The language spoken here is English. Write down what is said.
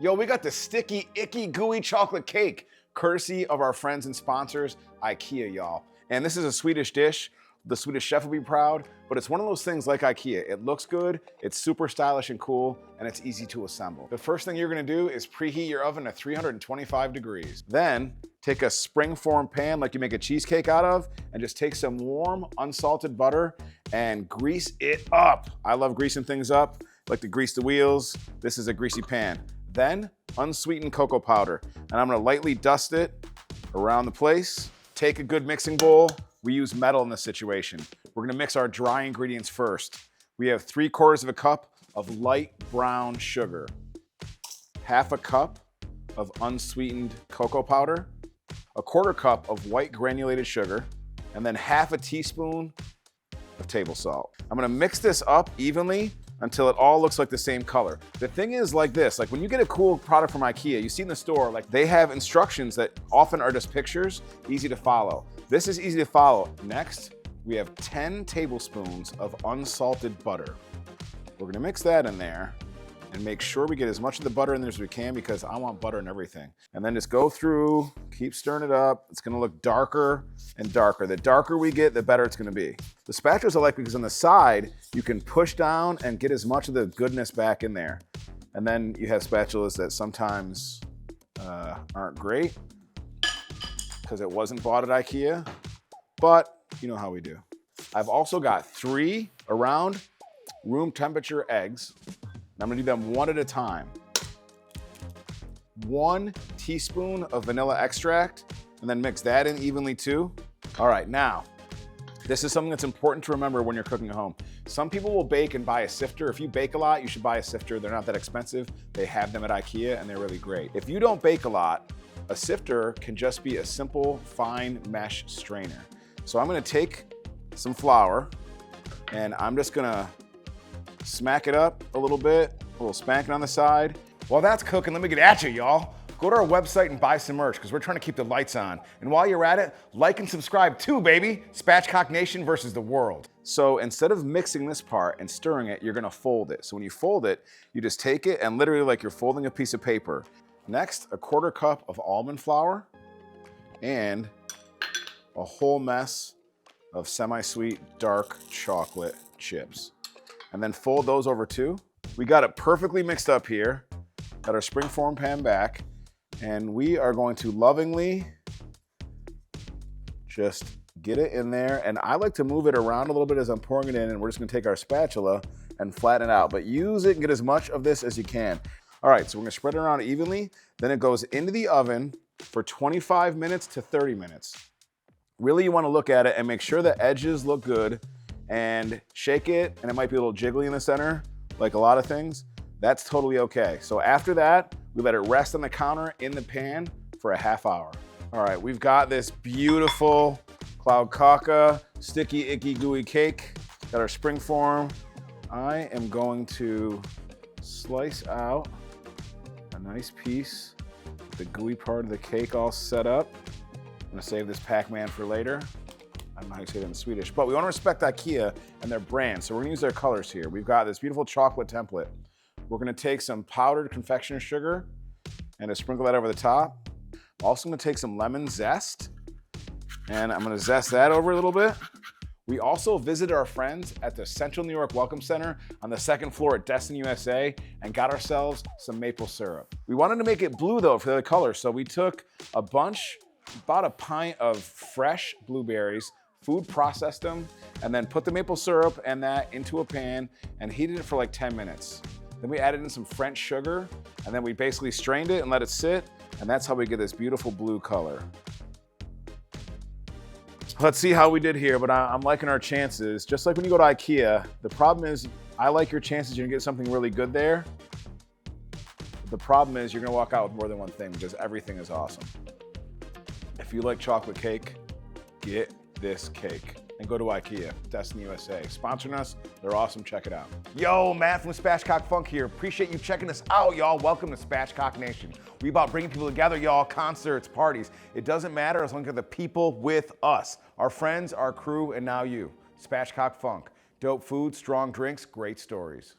Yo, we got the sticky, icky, gooey chocolate cake, courtesy of our friends and sponsors, IKEA, y'all. And this is a Swedish dish. The Swedish chef will be proud, but it's one of those things like IKEA. It looks good, it's super stylish and cool, and it's easy to assemble. The first thing you're gonna do is preheat your oven to 325 degrees. Then, take a spring-form pan like you make a cheesecake out of, and just take some warm, unsalted butter and grease it up. I love greasing things up. I like to grease the wheels. This is a greasy pan. Then, unsweetened cocoa powder. And I'm gonna lightly dust it around the place. Take a good mixing bowl. We use metal in this situation. We're gonna mix our dry ingredients first. We have 3/4 of a cup of light brown sugar, half a cup of unsweetened cocoa powder, 1/4 cup of white granulated sugar, and then half a teaspoon of table salt. I'm gonna mix this up evenly until it all looks like the same color. The thing is like this, like when you get a cool product from IKEA, you see in the store, like they have instructions that often are just pictures, easy to follow. This is easy to follow. Next, we have 10 tablespoons of unsalted butter. We're gonna mix that in there and make sure we get as much of the butter in there as we can because I want butter in everything. And then just go through, keep stirring it up. It's gonna look darker and darker. The darker we get, the better it's gonna be. The spatulas I like because on the side, you can push down and get as much of the goodness back in there. And then you have spatulas that sometimes aren't great because it wasn't bought at IKEA, but you know how we do. I've also got 3 around room temperature eggs. I'm gonna do them one at a time. 1 teaspoon of vanilla extract, and then mix that in evenly too. All right, now, this is something that's important to remember when you're cooking at home. Some people will bake and buy a sifter. If you bake a lot, you should buy a sifter. They're not that expensive. They have them at IKEA and they're really great. If you don't bake a lot, a sifter can just be a simple fine mesh strainer. So I'm gonna take some flour and I'm just gonna smack it up a little bit, a little spanking on the side. While that's cooking, let me get at you, y'all. Go to our website and buy some merch because we're trying to keep the lights on. And while you're at it, like and subscribe too, baby. Spatchcock Nation versus the world. So instead of mixing this part and stirring it, you're gonna fold it. So when you fold it, you just take it and literally like you're folding a piece of paper. Next, 1/4 cup of almond flour and a whole mess of semi-sweet dark chocolate chips. And then fold those over too. We got it perfectly mixed up here. Got our springform pan back. And we are going to lovingly just get it in there. And I like to move it around a little bit as I'm pouring it in. And we're just gonna take our spatula and flatten it out. But use it and get as much of this as you can. All right, so we're gonna spread it around evenly. Then it goes into the oven for 25 minutes to 30 minutes. Really, you wanna look at it and make sure the edges look good and shake it, and it might be a little jiggly in the center, like a lot of things. That's totally okay. So after that, we let it rest on the counter in the pan for a half hour. All right, we've got this beautiful Kladdkaka sticky, icky, gooey cake. Got our springform. I am going to slice out a nice piece with the gooey part of the cake all set up. I'm gonna save this Pac-Man for later. I don't know how you say that in Swedish, but we want to respect IKEA and their brand, so we're gonna use their colors here. We've got this beautiful chocolate template. We're gonna take some powdered confectioner sugar and just sprinkle that over the top. I'm also gonna take some lemon zest, and I'm gonna zest that over a little bit. We also visited our friends at the Central New York Welcome Center on the 2nd floor at Destin USA and got ourselves some maple syrup. We wanted to make it blue though for the color, so we took a bunch, about a pint of fresh blueberries, food processed them, and then put the maple syrup and that into a pan and heated it for like 10 minutes. Then we added in some French sugar, and then we basically strained it and let it sit, and that's how we get this beautiful blue color. Let's see how we did here, but I'm liking our chances. Just like when you go to IKEA, the problem is, I like your chances you're gonna get something really good there. The problem is you're gonna walk out with more than one thing because everything is awesome. If you like chocolate cake, get this cake and go to IKEA, Destin USA. Sponsoring us, they're awesome, check it out. Yo, Matt from Spatchcock Funk here. Appreciate you checking us out, y'all. Welcome to Spatchcock Nation. We about bringing people together, y'all, concerts, parties. It doesn't matter as long as you're the people with us. Our friends, our crew, and now you. Spatchcock Funk. Dope food, strong drinks, great stories.